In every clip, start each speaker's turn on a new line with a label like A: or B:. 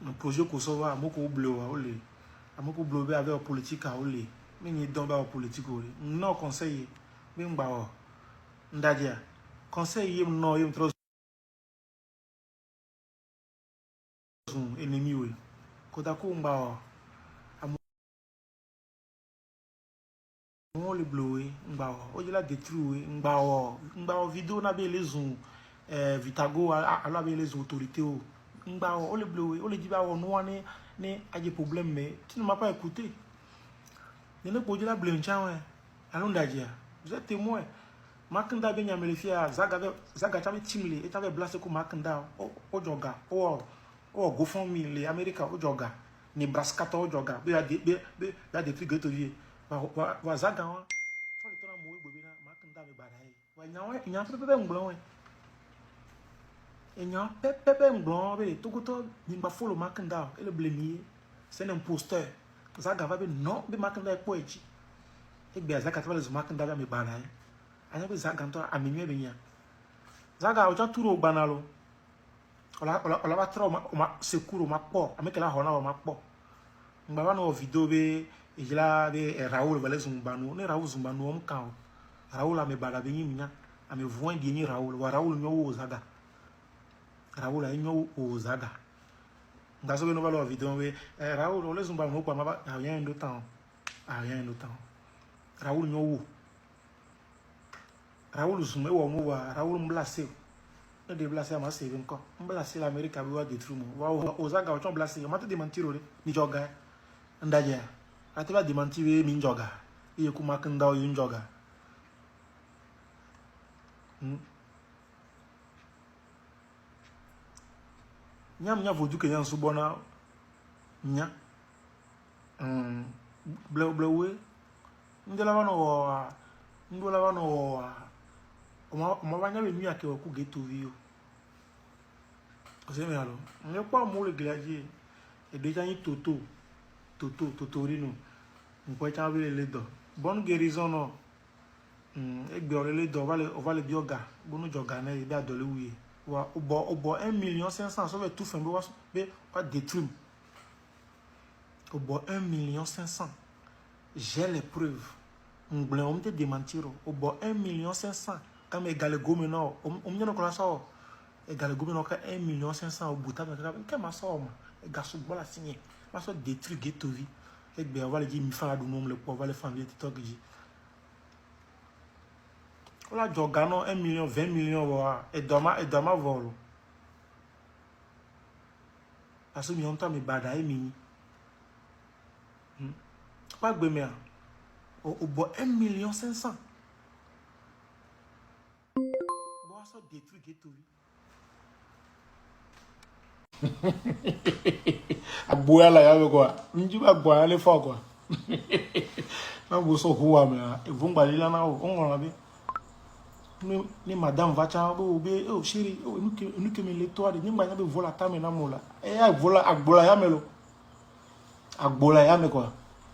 A: le projet Kosovo a beaucoup bleu a beaucoup bleu avec la politique a olé mais ni dans la politique olé non conseiller mais m'ba ndadia conseiller non yem trop ennemi oui kodako m'ba on le bleu m'ba o je la détruire m'ba vidéo na be les zoom Vitago alors avec les autorités on le bleu on le dit ba on ne a des problèmes mais tu ne m'as pas écouté ne ne pas dire la bleu ouais allons d'ailleurs vous êtes témoin Makanda ben yamelifia zaga tabe timle et tabe blase ko Makanda o joga o GoFundMe les America o joga Nebraska to joga be la de trigo to vie wa zaga wa to le tona mo egbe na Makanda be baraye wa nya pepe ngbon we enya pepe ngbon be to goto ni ba follow Makanda e le blemier c'est un imposteur zaga va be non be Makanda e po eji egbe zaga tabe le Makanda be baraye anya be zaga nto aminwe be nya zaga o ja turo gbanalo ola ba tra o ma sekuro ma po amekela hona o ma po ngba ba no video be ejila be Raoul vale zumbanu ne Raoul zumbanu om kan Raoul ame bala be nyiminya ame voin bi ni Raoul wa Raoul nyo o zaga Raoul a nyo o zaga ngba so be no ba lo video be Raoul o le zumbanu ko ma ba rien de temps Raoul nyo o Raoul zume wo mo wa Raoul mblase ne de blase ma se nko mblase l'Amérique abi wa détruire mo wa ozaga o chon blase ma te démentir ore ni joga ndaje ati ba démentir mi joga iye ku Makanda o yin joga nya vodu ke yan subona nya blewe ndela bano o ma be mi ake ku geto vio o se me alo ne pa mo le glacier e de jan toto rino npo cha be le do bonne guérison no egbe o le do o va le bioga bonu joga na e be adole wuye wa obo 1,500,000 so be tout fin be wa détruire obo 1,500,000 j'ai les preuves ngble on te démentir obo 1,500,000 comme égal gomme no on no kola so égal gomme no ka 1,500,000 au buta que ma so ma gaso bola signé ma so détruire ghetto vie et bien on va le dire mi fara du nom le on va le faire vite TikTok ji ola joga no 1 million 20 millions wa et doma volo parce que mi on ta me bada e mi pas gbe me au bo 1,500,000 bon ça détruit ghetto aboya la ya quoi nji ba boya le fo quoi na bo so huwa me e vungba lila na o ngora bi ni madame va cha bo be o chérie o nous que me l'étoile ni ngba nya be vola ta me na mola e ya vola agbola ya melo agbola ya me quoi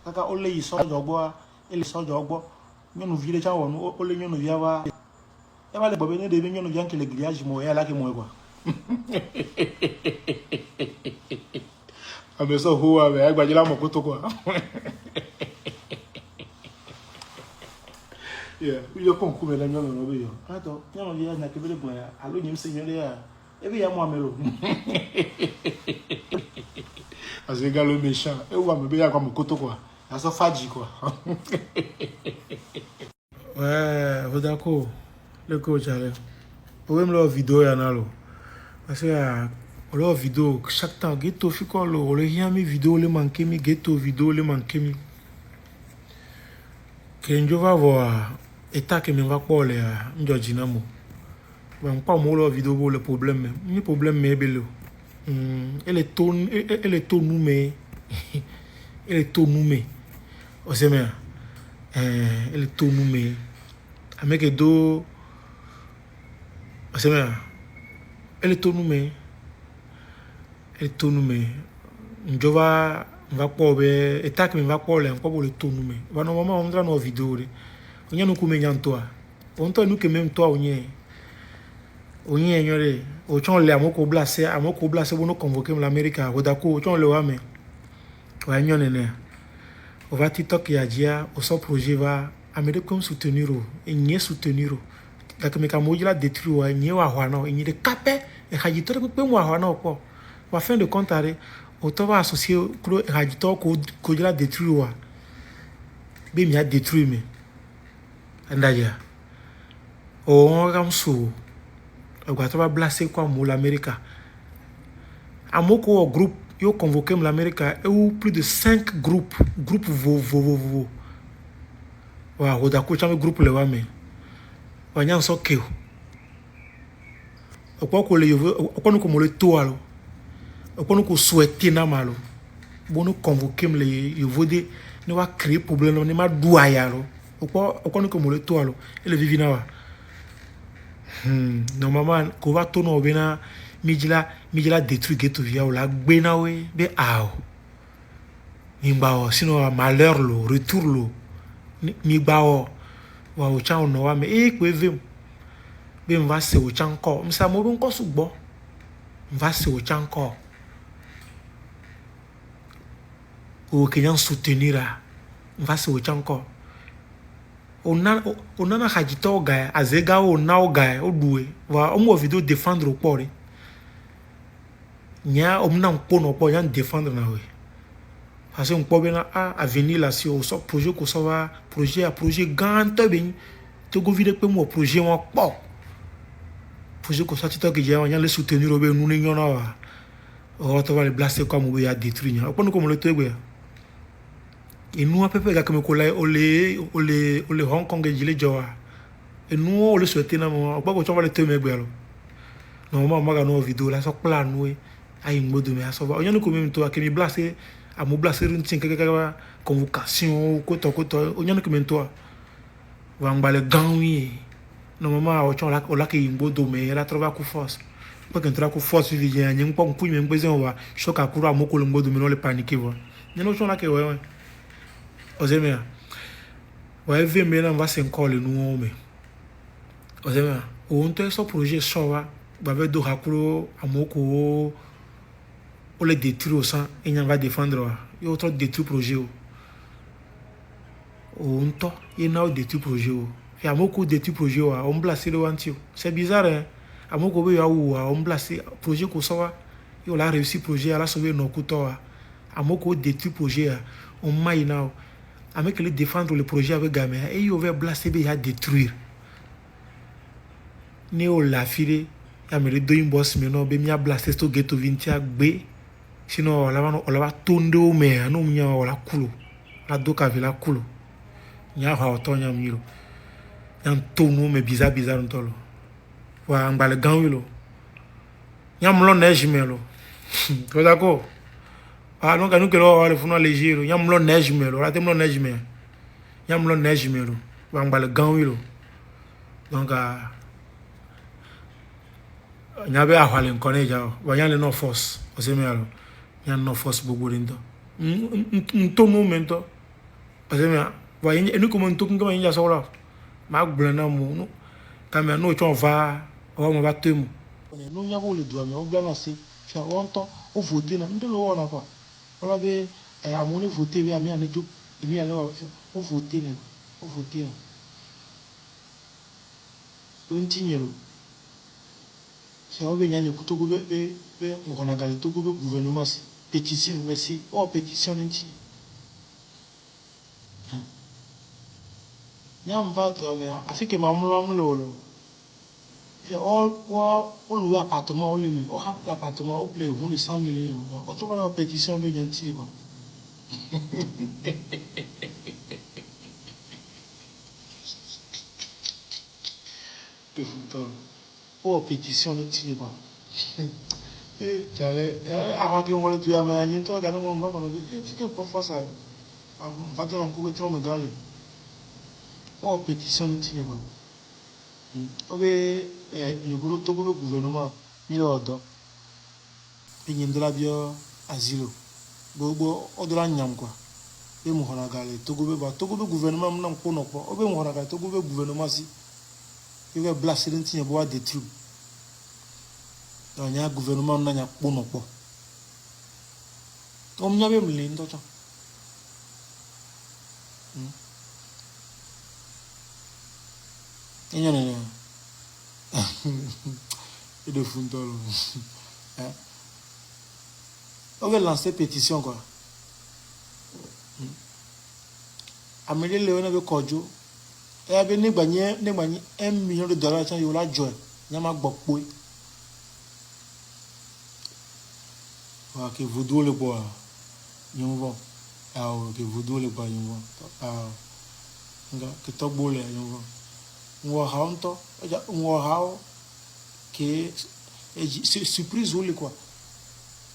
A: kaka o le iso jogbo ele so jogbo nyonu vile cha wonu o le nyonu via wa e va le bobe ne de nyonu via nkele grillage mo ya la ke mo quoi ame so huwa be agbaje la mo koto quoi yeah yo kon ku me la nyonu no be yo ato nyonu via na ke be le bon ya alo nyim se nyole ya e be ya mo amelo as égal le méchant et on me bien comme koto quoi ça so faji quoi ouais vous d'accord le coach allez vous même leur vidéo ya nalo parce que leur vidéo chaque temps ghetto fiko lo le yami vidéo le manquer mi ghetto vidéo le manquer mi que je va voir état que me va pas le njojina mo bon pas mo leur vidéo le problème ni problème mais belo elle est tout noumé o se me elle est tout noumé avec do o se me elle est tout noumé njova va po be état que me va po le pas pour le tout noumé va no maman on dra no vidéo de onya no ku me nyanto a on to nu que même toi onye Onye enyore o chon le amoko blase bono convoquer l'Amérique o dako o chon le wa me wa nyone ne o va TikTok ya dia o so projet va Amérique comme soutenir o enye soutenir o da que me ka moji la détruire wa enye wa hwa na enye de capé e hajitor pe mo hwa na opo wa fin de compte are o to va associer pro hajitor ko la détruire wa be mi a détruire me andaja o on ram so o va blase quoi mo l'Amérique amoko o groupe yo convoqué l'Amérique et ou plus de 5 groupes vo wa o da ko chame groupe le wa me wa nyan so ke o ko le yo o ko no ko mo le to alo o ko no ko souhaiter na malo bono convoqué le yo vode ne wa créer problème ne ma douaya lo o ko no ko mo le to alo e le vivina wa normalement ko va to no bena mijila détruit ghetto via o la gbena we be ao sinon malheur lo retour lo mi bao wa o chan no wa me e ko evem be mva se o chan ko msa mo bi nko sugbo mva se o chan ko o kenyan soutenir mva se o chan ko onana hajito ga azega o na o ga o duwe wa o mo video défendre o pore nya o mna npo no po yan défendre na we parce on peut bien avenir là si on sort projet ko so va projet grand ben to go vide pe mo projet won po projet ko so ti to ke je yan le soutenir o be nu ni yona wa o to va le blaster comme o ya détruire nya o ko no ko mo le to egbe et nous a pepe ga comme ko la o le Hong Kong e jile jowa et nous o le souhaiter na mo o ko va le to megbe lo no ma ga no video la so plan we ay ngodo me aso va o yan ko me to akemi blaster a mo blaser un tin kaka convocation ko to o nyane ko mento wa ngale ganwi normalement o chon la ke yimbo do me la trova ku force pas que tra ku force vi yen nyen pon ku me ngbezen wa shoka kuru amoko lo ngbo do me no le paniquer wa nyano chon la ke we o zemia wa evie me na va se nkole nu o me o zemia o nto so projet so wa ba ve do hakuru amoko o le détruire au sang et on va défendre yo autre détruire projet o nto et na o détruire projet o et amoko détruire projet o on placer le wantio c'est bizarre hein amoko be ya on placer projet ko so wa yo la réussi projet ala sauver no kuto amoko détruire projet on mai na avec le défendre le projet avec gamin et yo va placer be ya détruire ne o la file ya me le do boss me no be mi a blaster sto ghetto vintia gbe sinon on va tondo me no nya wala kulo la doka vela kulo nya ha otonya miro yan tono me bizarre ntolo wa ngale ganwilo nya mlo neige melo to dako no ga no kelo wala funo légero nya mlo neige melo la te mlo neige me nya mlo neige melo wa ngale ganwilo donc nya be ahwale nkone ja wa nya le no force o se melo yan no force bobo lindo nto momento parce que va yen enu comme nto ngama yin ja sawla ma gblana mo no kama no chon va o mo va temu no nya bo le do mi o gba na se fa won to o voter na ndo lo wona kwa ola be amoni voter bi ami anejo emi ale o voter o ntinyelo se o be nya ni kutogo be ngona ga to go gouvernement si pétition merci oh pétition nti nyam va to me afike mamlo lo et all le appartement lui o ha l'appartement au play vous 100 millions o to la pétition be nti ba pe futo oh pétition nti ba j'allais avant que on le tue à ma nièce toi regarde mon maman tu que pour faire ça va te rendre compte que tu me gagnes oh pétition nti ba obe le gouvernement il ordre il y a de la bio asile bobo odora nyam quoi e mo hona gale togo be gouvernement na ko no ko obe mo hona gale togo be gouvernement si il va blaster nti bo détruire Il y a un gouvernement qui a pour nous. On y a même les gens. Il y a un. Et de fond. On va lancer pétition quoi. Amélie Léon avait Kodjo. Et avait gagné $1 million. Il y a la joie. Il y a ma bokoué. Que voodoo le bois. Yongo. Ah, que voodoo le bois. Yongo. Ah. Que top boule. Yongo. Que surprise ou le quoi.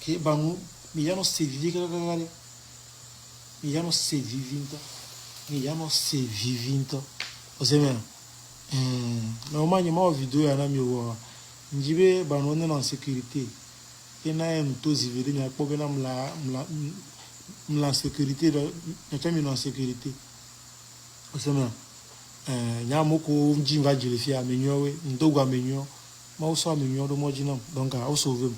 A: Que banou. Mais il y a no sévivi. Il y a no sévivi. Il y a no sévivi. Vous savez, normalement, il y a une vidéo. Il y a une en sécurité. Il y a une sécurité. Il y a une sécurité. Vous savez, il y a un peu de gens qui ont fait un million. Donc, on sauve.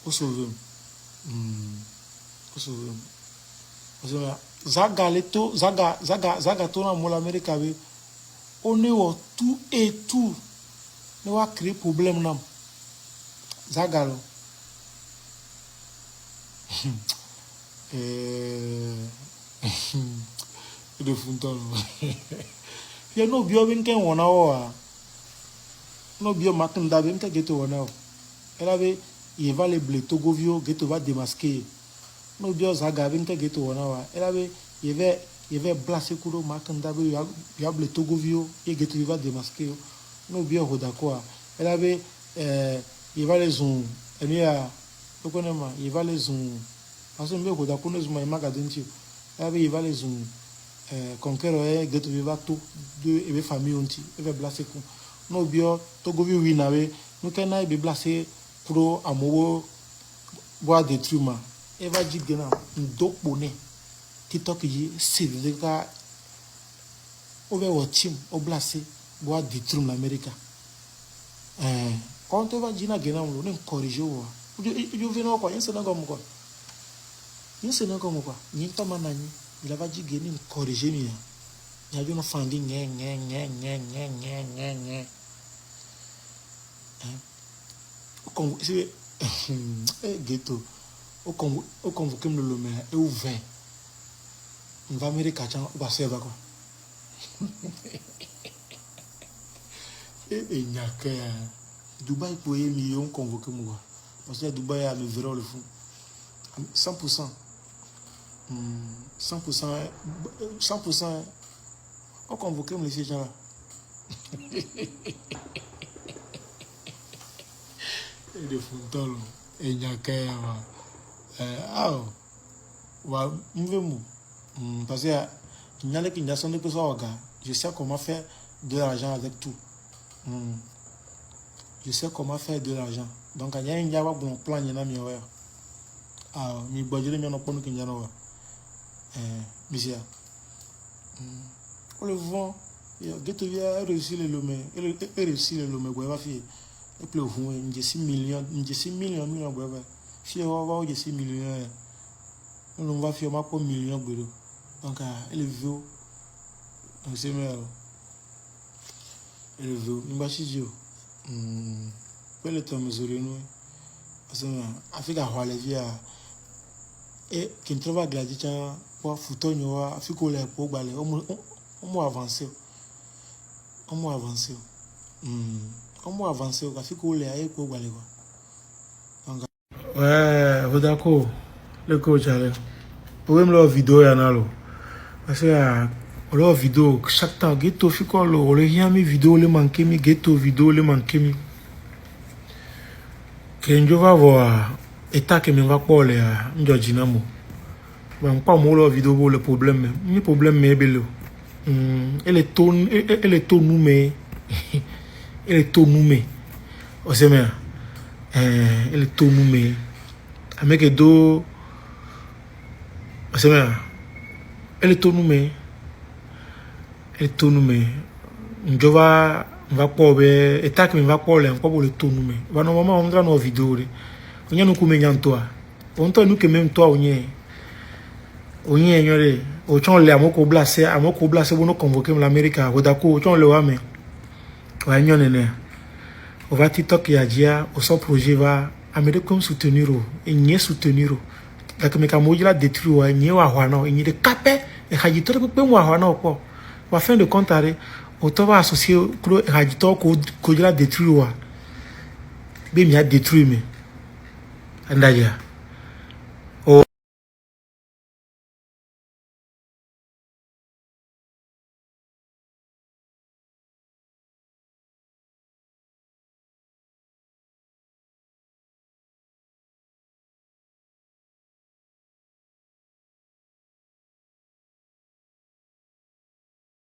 A: On sauve. Zaga tona mola Amerika be on est au tout et tout ne va créer problème nam Zaga lo de funton ya no bio ben ken wona wa no bio makunda ben ka geto wona ela be il va les blé togovio geto va démasquer no bio Zaga ben ka geto wona wa ela be il va placer kuro makunda be ya blé togovio et geto va démasquer no bio hodako ela be il va les zoom enia to konema il va les zoom parce que bio hodako no zoom magadenti ela be il va les zoom conquérir geto va tout de et famille onti il va placer ko no bio togovio wi nawe no kana be placer pro amowo bois de truma et va dire gena ndopone TikTok yi c'est ka over watching o placer bois de truma l'Amérique quand tu vas dire gena on ne corriger wa je vais non quoi il c'est comme quoi il c'est comme quoi ni to manani il va dire gena corriger mi ya yo no fandi nye comme c'est ghetto au convoquer le lomé et ouvert on va Amérique à va servir quoi et il n'y a que Dubaï pour y millions convoquer moi parce que Dubaï a le verrou le fond 100% on convoquer les gens là et de fond et il n'y a que parce que il y a qui n'a sonné que ça je sais comment faire de l'argent avec tout je sais comment faire de l'argent donc il y a un bon plan il y en a mieux mi budget mi on pas nous qui y en a monsieur on le vend geto via réussir le lomé et réussir le lomé quoi va faire et puis on j'ai 6 millions quoi si on va j'ai 6 millions on va faire ma pour millions d'euros donc elle veut on sait mais elle veut nous va chez Dieu le temps mesurer nous parce que Afrique a roi vie et qui trouve à gladiateur pour foutre nous Afrique au l'air pour baler on avancer on avancer Afrique au l'air pour baler quoi donc ouais vous d'accord le coach allez pour même leur vidéo y en a là parce que leur vidéo chaque temps ghetto fi ko lo le rien mi vidéo le manquer mi ghetto vidéo le manquer mi que je va voir état que me va pas le ndjinamo bon pas mo leur vidéo le problème mais bello elle est ton nous mais elle est ton nous mais o se me elle est ton nous mais avec do o se me elle est ton nous mais njova va pas et tac me va pas là pour le tourner mais va normalement on dans nos vidéos on y a nous comme toi on toi nous que même toi on y nyore o chon le amoko blase bono convoquer l'Amérique o dako o chon le wa me wa nyone ne o va TikTok ya dia o son projet va Amérique soutenir o enye soutenir o da que me ka moji la détruire wa enye wa hwa na enye de capé e hajito pe wa hwa na opo wa fin de compte are o to va associer pro hajito ko la détruire wa be mi a détruire me andaja